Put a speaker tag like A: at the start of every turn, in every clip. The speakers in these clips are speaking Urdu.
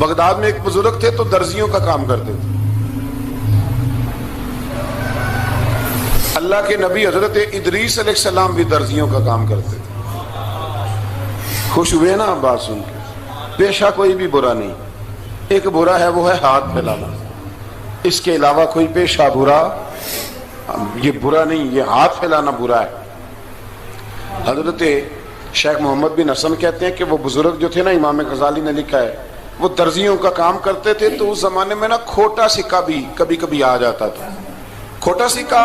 A: بغداد میں ایک بزرگ تھے تو درزیوں کا کام کرتے تھے. اللہ کے نبی حضرت ادریس علیہ السلام بھی درزیوں کا کام کرتے تھے. خوش ہوئے نا بات سن کے؟ پیشہ کوئی بھی برا نہیں. ایک برا ہے وہ ہے ہاتھ پھیلانا. اس کے علاوہ کوئی پیشہ برا یہ برا نہیں، یہ ہاتھ پھیلانا برا ہے. حضرت شیخ محمد بن حسن کہتے ہیں کہ وہ بزرگ جو تھے نا، امام غزالی نے لکھا ہے، وہ درزیوں کا کام کرتے تھے. تو اس زمانے میں نا کھوٹا سکہ بھی کبھی کبھی آ جاتا تھا. کھوٹا سکہ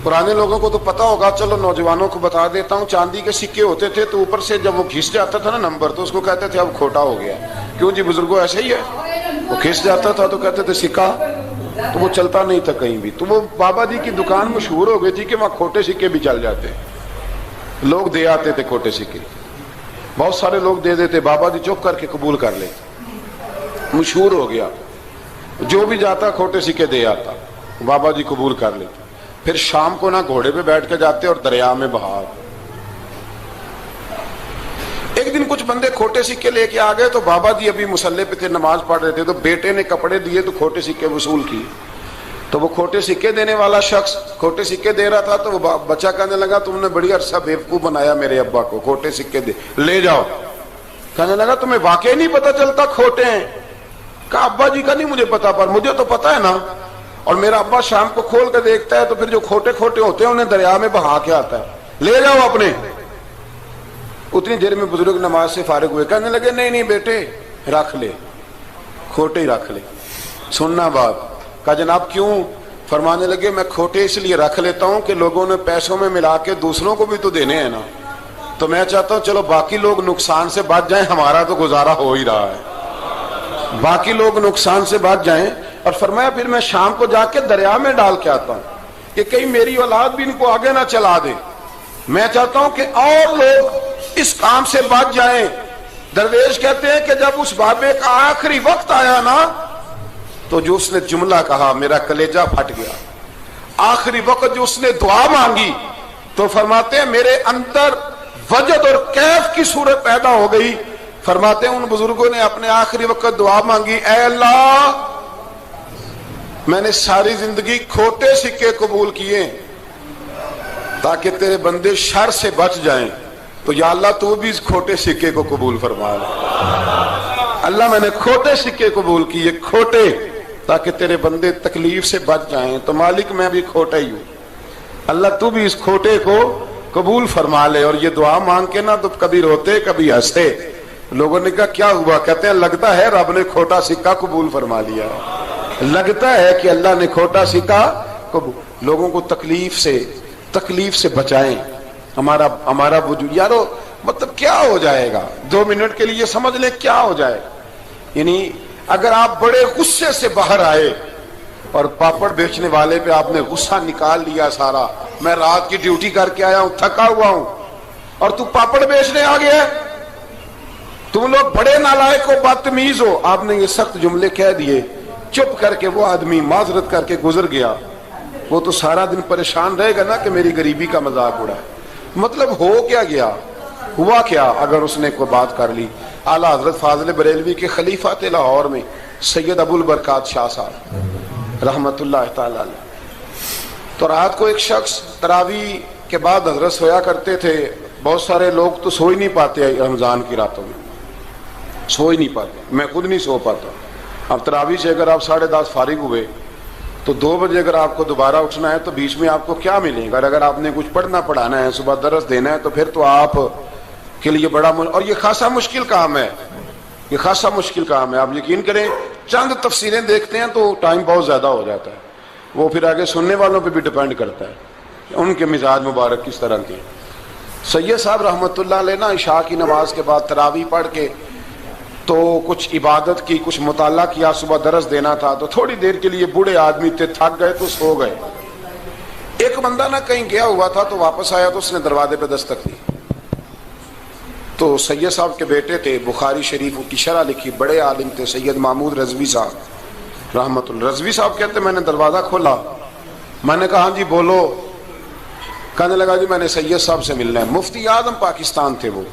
A: پرانے لوگوں کو تو پتا ہوگا، چلو نوجوانوں کو بتا دیتا ہوں. چاندی کے سکے ہوتے تھے تو اوپر سے جب وہ کھس جاتا تھا نا نمبر، تو اس کو کہتے تھے اب کھوٹا ہو گیا. کیوں جی بزرگوں ایسے ہی ہے، وہ کھس جاتا تھا تو کہتے تھے سکہ، تو وہ چلتا نہیں تھا کہیں بھی. تو وہ بابا جی کی دکان مشہور ہو گئی تھی کہ وہاں کھوٹے سکے بھی چل جاتے، لوگ دے آتے تھے کھوٹے سکے. بہت سارے لوگ دے دیتے، بابا جی چپ کر کے قبول کر لیتے. مشہور ہو گیا، جو بھی جاتا کھوٹے سکے دے آتا، بابا جی قبول کر لیتے. پھر شام کو نا گھوڑے پہ بیٹھ کے جاتے اور دریا میں بہا. ایک دن کچھ بندے کھوٹے سکے لے کے آ گئے تو بابا جی ابھی مصلے پہ تھے، نماز پڑھ رہے تھے. تو بیٹے نے کپڑے دیے تو کھوٹے سکے وصول کیے. تو وہ کھوٹے سکے دینے والا شخص کھوٹے سکے دے رہا تھا. تو وہ بچہ کہنے لگا تم نے بڑی عرصہ بیوقوف بنایا میرے ابا کو، کھوٹے سکے دے لے جاؤ. کہنے لگا تمہیں واقعی نہیں پتا چلتا کھوٹے ہیں؟ کہا ابا جی کا نہیں مجھے پتا، پر مجھے تو پتا ہے نا. اور میرا ابا شام کو کھول کے دیکھتا ہے تو پھر جو کھوٹے کھوٹے ہوتے ہیں انہیں دریا میں بہا کے آتا ہے. لے جاؤ اپنے. اتنی دیر میں بزرگ نماز سے فارغ ہوئے. کہنے لگے نہیں نہیں بیٹے رکھ لے، کھوٹے ہی رکھ لے. سننا بات. کہا جناب کیوں؟ فرمانے لگے میں کھوٹے اس لیے رکھ لیتا ہوں کہ لوگوں نے پیسوں میں ملا کے دوسروں کو بھی تو دینے ہیں نا. تو میں چاہتا ہوں چلو باقی لوگ نقصان سے بچ جائیں، ہمارا تو گزارا ہو ہی رہا ہے، باقی لوگ نقصان سے بچ جائیں. اور فرمایا پھر میں شام کو جا کے دریا میں ڈال کے آتا ہوں کہ کہیں میری اولاد بھی ان کو آگے نہ چلا دے. میں چاہتا ہوں کہ اور لوگ اس کام سے بچ جائیں. درویش کہتے ہیں کہ جب اس بابے کا آخری وقت آیا نا تو جو اس نے جملہ کہا میرا کلیجہ پھٹ گیا. آخری وقت جو اس نے دعا مانگی تو فرماتے ہیں میرے اندر وجد اور کیف کی صورت پیدا ہو گئی. فرماتے ہیں ان بزرگوں نے اپنے آخری وقت دعا مانگی، اے اللہ میں نے ساری زندگی کھوٹے سکے قبول کیے تاکہ تیرے بندے شر سے بچ جائیں، تو یا اللہ تو بھی اس کھوٹے سکے کو قبول فرما لے. اللہ میں نے کھوٹے سکے قبول کیے، کھوٹے، تاکہ تیرے بندے تکلیف سے بچ جائیں. تو مالک میں بھی کھوٹا ہی ہوں، اللہ تو بھی اس کھوٹے کو قبول فرما لے. اور یہ دعا مانگ کے نا تو کبھی روتے کبھی ہنستے. لوگوں نے کہا کیا ہوا؟ کہتے ہیں لگتا ہے رب نے کھوٹا سکہ قبول فرما لیا. لگتا ہے کہ اللہ نے کھوٹا سکہ قبول. لوگوں کو تکلیف سے بچائیں. ہمارا وجود یارو مطلب کیا ہو جائے گا 2 منٹ کے لیے سمجھ لیں کیا ہو جائے. یعنی اگر آپ بڑے غصے سے باہر آئے اور پاپڑ بیچنے والے پہ آپ نے غصہ نکال لیا سارا، میں رات کی ڈیوٹی کر کے آیا ہوں تھکا ہوا ہوں اور تو پاپڑ بیچنے آ گیا ہے، تم لوگ بڑے نالائق ہو بدتمیز ہو. آپ نے یہ سخت جملے کہہ دیے، چپ کر کے وہ آدمی معذرت کر کے گزر گیا. وہ تو سارا دن پریشان رہے گا نا کہ میری غریبی کا مذاق اڑا. مطلب ہو کیا گیا، ہوا کیا اگر اس نے کوئی بات کر لی. اعلیٰ حضرت فاضل بریلوی کے خلیفہ تھے لاہور میں سید ابو البرکات شاہ صاحب رحمت اللہ تعالی علیہ. تو رات کو ایک شخص تراویح کے بعد حضرت سویا کرتے تھے. بہت سارے لوگ تو سو ہی نہیں پاتے رمضان کی راتوں میں، سو ہی نہیں پاتے. میں خود نہیں سو پاتا. اب تراویح سے اگر آپ 10:30 فارغ ہوئے تو 2 بجے اگر آپ کو دوبارہ اٹھنا ہے تو بیچ میں آپ کو کیا ملے گا؟ اگر آپ نے کچھ پڑھنا پڑھانا ہے، صبح درس دینا ہے، تو پھر تو آپ کے لیے بڑا اور یہ خاصا مشکل کام ہے. یہ خاصا مشکل کام ہے. آپ یقین کریں چند تفسیریں دیکھتے ہیں تو ٹائم بہت زیادہ ہو جاتا ہے. وہ پھر آگے سننے والوں پہ بھی ڈیپینڈ کرتا ہے ان کے مزاج مبارک کس طرح کے. سید صاحب رحمت اللہ علیہ نا عشاء کی نماز کے بعد تراویح پڑھ کے تو کچھ عبادت کی، کچھ مطالعہ کیا، صبح درس دینا تھا تو تھوڑی دیر کے لیے بوڑھے آدمی تھے، تھک گئے تو سو گئے. ایک بندہ نہ کہیں گیا ہوا تھا تو واپس آیا تو اس نے دروازے پہ دستک دی. تو سید صاحب کے بیٹے تھے، بخاری شریف کی شرح لکھی، بڑے عالم تھے سید محمود رضوی صاحب رحمت اللہ. رضوی صاحب کہتے میں نے دروازہ کھولا، میں نے کہا ہاں جی بولو. کہنے لگا جی میں نے سید صاحب سے ملنا ہے. مفتی اعظم پاکستان تھے وہ،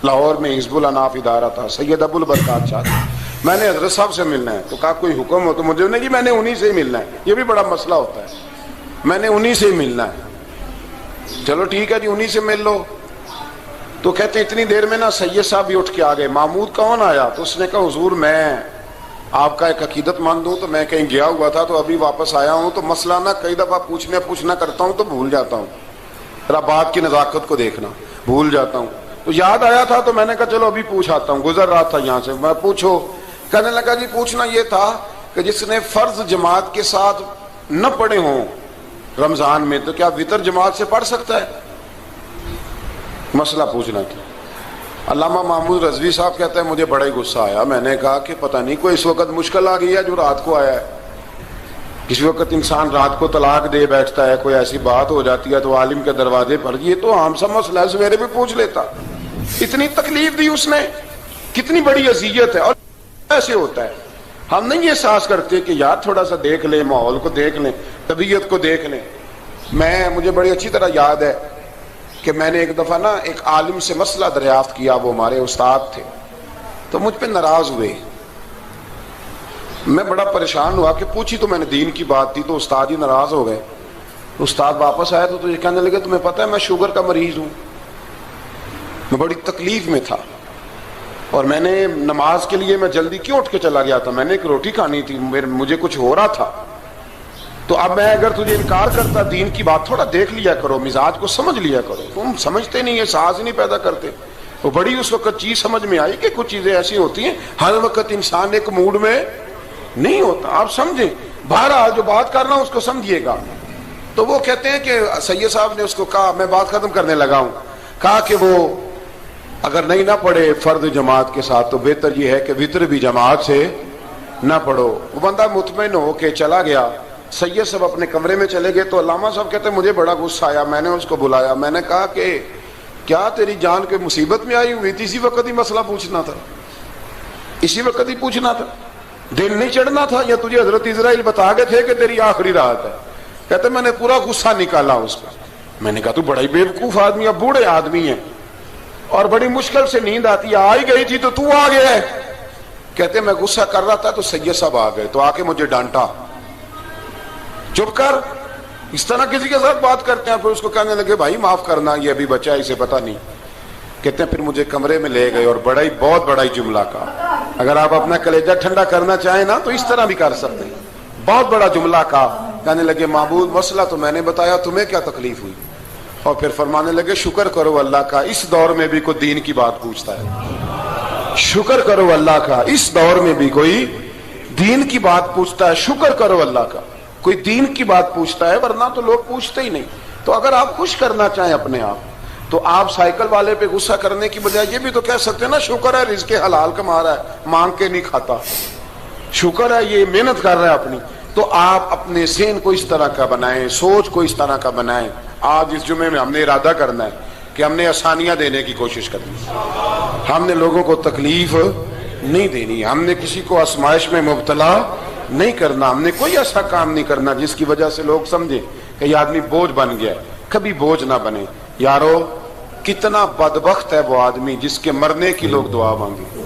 A: لاہور میں حزب الاناف ادارہ تھا، سید ابو البرکات شاہ. میں نے حضرت صاحب سے ملنا ہے. تو کہا کوئی حکم ہو تو مجھے نہیں, میں نے انہی سے ہی ملنا ہے. یہ بھی بڑا مسئلہ ہوتا ہے, میں نے انہی سے ہی ملنا ہے. چلو ٹھیک ہے جی, انہی سے مل لو. تو کہتے ہیں اتنی دیر میں نا سید صاحب بھی اٹھ کے آ گئے. محمود کون آیا؟ تو اس نے کہا حضور میں آپ کا ایک عقیدت مند ہوں, تو میں کہیں گیا ہوا تھا تو ابھی واپس آیا ہوں, تو مسئلہ نا کئی دفعہ پوچھنا کرتا ہوں تو بھول جاتا ہوں, ذرا بات کی نزاکت کو دیکھنا, بھول جاتا ہوں. تو یاد آیا تھا تو میں نے کہا چلو ابھی پوچھ آتا ہوں, گزر رہا تھا یہاں سے. میں پوچھو. کہنے لگا جی پوچھنا یہ تھا کہ جس نے فرض جماعت کے ساتھ نہ پڑھے ہوں رمضان میں, تو کیا وتر جماعت سے پڑھ سکتا ہے؟ مسئلہ پوچھنا تھا. علامہ محمود رضوی صاحب کہتا ہے مجھے بڑا ہی غصہ آیا. میں نے کہا کہ پتہ نہیں کوئی اس وقت مشکل آ گئی ہے جو رات کو آیا ہے. کسی وقت انسان رات کو طلاق دے بیٹھتا ہے, کوئی ایسی بات ہو جاتی ہے تو عالم کے دروازے پر, یہ تو عام سا مسئلہ ہے, سویرے بھی پوچھ لیتا. اتنی تکلیف دی اس نے, کتنی بڑی اذیت ہے. اور ایسے ہوتا ہے, ہم نہیں احساس کرتے کہ یار تھوڑا سا دیکھ لیں, ماحول کو دیکھ لیں, طبیعت کو دیکھ لیں. مجھے بڑی اچھی طرح یاد ہے کہ میں نے ایک دفعہ نا ایک عالم سے مسئلہ دریافت کیا, وہ ہمارے استاد تھے, تو مجھ پہ ناراض ہوئے. میں بڑا پریشان ہوا کہ پوچھی تو میں نے دین کی بات تھی, تو استاد ہی ناراض ہو گئے. استاد واپس آیا تو یہ کہنے لگے تمہیں پتہ ہے میں شوگر کا مریض ہوں. میں بڑی تکلیف میں تھا, اور میں نے نماز کے لیے میں جلدی کیوں اٹھ کے چلا گیا تھا, میں نے ایک روٹی کھانی تھی, مجھے کچھ ہو رہا تھا. تو اب میں اگر تجھے انکار کرتا, دین کی بات تھوڑا دیکھ لیا کرو, مزاج کو سمجھ لیا کرو, تم سمجھتے نہیں, احساس ہی نہیں پیدا کرتے. وہ بڑی اس وقت چیز سمجھ میں آئی کہ کچھ چیزیں ایسی ہوتی ہیں ہر وقت انسان ایک موڈ میں نہیں ہوتا. آپ سمجھیں, بہرحال جو بات کرنا اس کو سمجھیے گا. تو وہ کہتے ہیں کہ سید صاحب نے اس کو کہا, میں بات ختم کرنے لگا ہوں, کہا کہ وہ اگر نہیں نہ پڑھے فرض جماعت کے ساتھ تو بہتر یہ ہے کہ وتر بھی جماعت سے نہ پڑھو. وہ بندہ مطمئن ہو کے چلا گیا. سید صاحب اپنے کمرے میں چلے گئے تو علامہ صاحب کہتے ہیں مجھے بڑا غصہ آیا. میں نے اس کو بلایا, میں نے کہا کہ کیا تیری جان کے مصیبت میں آئی ہوئی تھی, اسی وقت ہی مسئلہ پوچھنا تھا, اسی وقت ہی پوچھنا تھا, دن نہیں چڑھنا تھا, یا تجھے حضرت اسرائیل بتا گئے تھے کہ تیری آخری رات ہے؟ کہتے میں نے پورا غصہ نکالا اس کا. میں نے کہا تو بڑا ہی بیوقوف آدمی ہے, بوڑھے آدمی ہیں, اور بڑی مشکل سے نیند آتی ہے, آ ہی گئی تھی تو آ گیا ہے. کہتے میں غصہ کر رہا تھا تو سید صاحب آ گئے, تو آ کے مجھے ڈانٹا, چپ کر, اس طرح کسی کے ساتھ بات کرتے ہیں. پھر اس کو کہنے لگے بھائی معاف کرنا, یہ ابھی بچہ ہے, اسے پتہ نہیں. کہتے ہیں پھر مجھے کمرے میں لے گئے اور بہت بڑا ہی جملہ کہا. اگر آپ اپنا کلیجہ ٹھنڈا کرنا چاہیں نا تو اس طرح بھی کر سکتے ہیں. بہت بڑا جملہ کہا. کہنے لگے معبود مسئلہ تو میں نے بتایا, تمہیں کیا تکلیف ہوئی؟ اور پھر فرمانے لگے شکر کرو اللہ کا, اس دور میں بھی کوئی دین کی بات پوچھتا ہے. شکر کرو اللہ کا, اس دور میں بھی کوئی دین کی بات پوچھتا ہے. شکر کرو اللہ کا, کوئی دین کی بات پوچھتا ہے, ورنہ تو لوگ پوچھتے ہی نہیں. تو اگر آپ خوش کرنا چاہیں اپنے آپ, تو آپ سائیکل والے پہ غصہ کرنے کی بجائے یہ بھی تو کہہ سکتے ہیں نا شکر ہے رزق حلال کما رہا ہے, مانگ کے نہیں کھاتا, شکر ہے یہ محنت کر رہا ہے اپنی. تو آپ اپنے ذہن کو اس طرح کا بنائیں, سوچ کو اس طرح کا بنائیں. آج اس جمعے میں ہم نے ارادہ کرنا ہے کہ ہم نے آسانیاں دینے کی کوشش کرنی, ہم نے لوگوں کو تکلیف نہیں دینی, ہم نے کسی کو آزمائش میں مبتلا نہیں کرنا, ہم نے کوئی ایسا کام نہیں کرنا جس کی وجہ سے لوگ سمجھیں کہ یہ آدمی بوجھ بن گیا. کبھی بوجھ نہ بنے. یارو کتنا بدبخت ہے وہ آدمی جس کے مرنے کی لوگ دعا مانگے,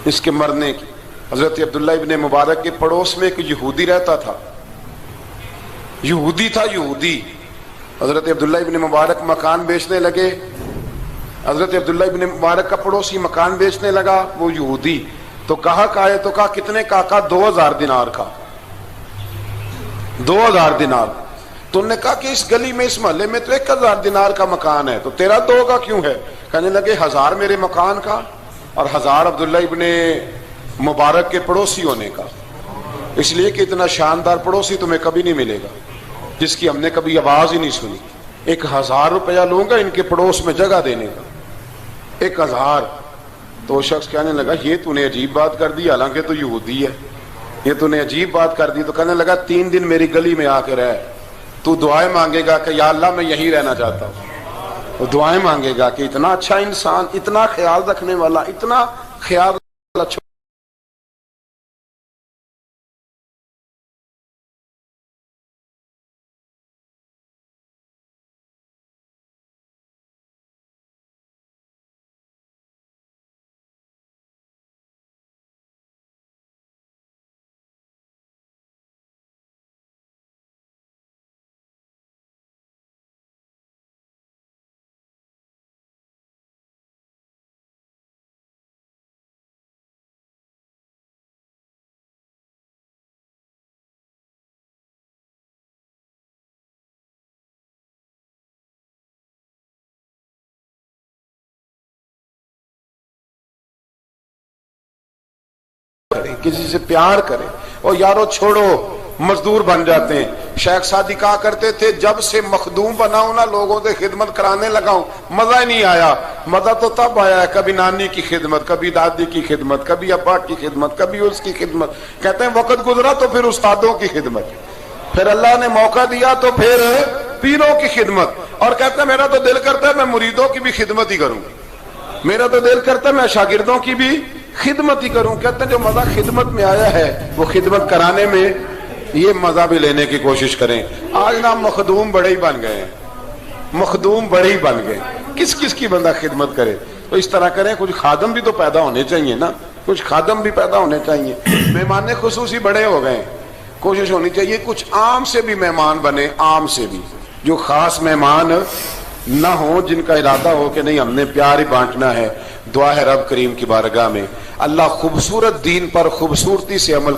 A: اس کے مرنے کی. حضرت عبداللہ ابن مبارک کے پڑوس میں ایک یہودی رہتا تھا, یہودی تھا, یہودی. حضرت عبداللہ ابن مبارک مکان بیچنے لگے. حضرت عبداللہ ابن مبارک کا پڑوسی مکان بیچنے لگا, وہ یہودی. تو کہا تو کہا کتنے کا؟ 2000 دینار کا. 2000 دینار. تو انہوں نے کہا کہ اس گلی میں, اس محلے میں تو 1000 دینار کا مکان ہے, تو تیرا 2 کا کیوں ہے؟ کہنے لگے 1000 میرے مکان کا اور 1000 عبداللہ ابن مبارک کے پڑوسی ہونے کا, اس لیے کہ اتنا شاندار پڑوسی تمہیں کبھی نہیں ملے گا جس کی ہم نے کبھی آواز ہی نہیں سنی. 1000 روپیہ لوں گا ان کے پڑوس میں جگہ دینے کا, 1000. تو وہ شخص کہنے لگا یہ تو نے عجیب بات کر دی, حالانکہ تو یہودی ہے, یہ تو نے عجیب بات کر دی. تو کہنے لگا 3 دن میری گلی میں آ کے رہ, تو دعائیں مانگے گا کہ یا اللہ میں یہیں رہنا چاہتا ہوں. وہ دعائیں مانگے گا کہ اتنا اچھا انسان, اتنا خیال رکھنے والا, اتنا خیال والا کسی سے پیار کریں. اور یارو چھوڑو مزدور بن جاتے ہیں. شیخ سعدی کہا کرتے تھے جب سے مخدوم بناؤں نا لوگوں سے خدمت کرانے لگاؤں مزہ ہی نہیں آیا. مزہ تو تب آیا ہے کبھی نانی کی خدمت, کبھی دادی کی خدمت, کبھی ابا کی خدمت, کبھی اس کی خدمت. کہتے ہیں وقت گزرا تو پھر استادوں کی خدمت, پھر اللہ نے موقع دیا تو پھر پیروں کی خدمت. اور کہتے ہیں میرا تو دل کرتا ہے میں مریدوں کی بھی خدمت ہی کروں, میرا تو دل کرتا ہے میں شاگردوں کی بھی خدمت ہی کروں. کہتے ہیں جو مزہ خدمت میں آیا ہے وہ خدمت کرانے میں یہ مزہ بھی لینے کی کوشش کریں. آج نا مخدوم بڑے ہی بن گئے ہیں, مخدوم بڑے ہی بن گئے, کس کس کی بندہ خدمت کرے. تو اس طرح کریں, کچھ خادم بھی تو پیدا ہونے چاہیے نا, کچھ خادم بھی پیدا ہونے چاہیے. مہمان خصوصی بڑے ہو گئے, کوشش ہونی چاہیے کچھ عام سے بھی مہمان بنے, عام سے بھی, جو خاص مہمان نہ ہوں, جن کا ارادہ ہو کہ نہیں ہم نے پیار ہی بانٹنا ہے. دعا ہے رب کریم کی بارگاہ میں اللہ خوبصورت دین پر خوبصورتی سے عمل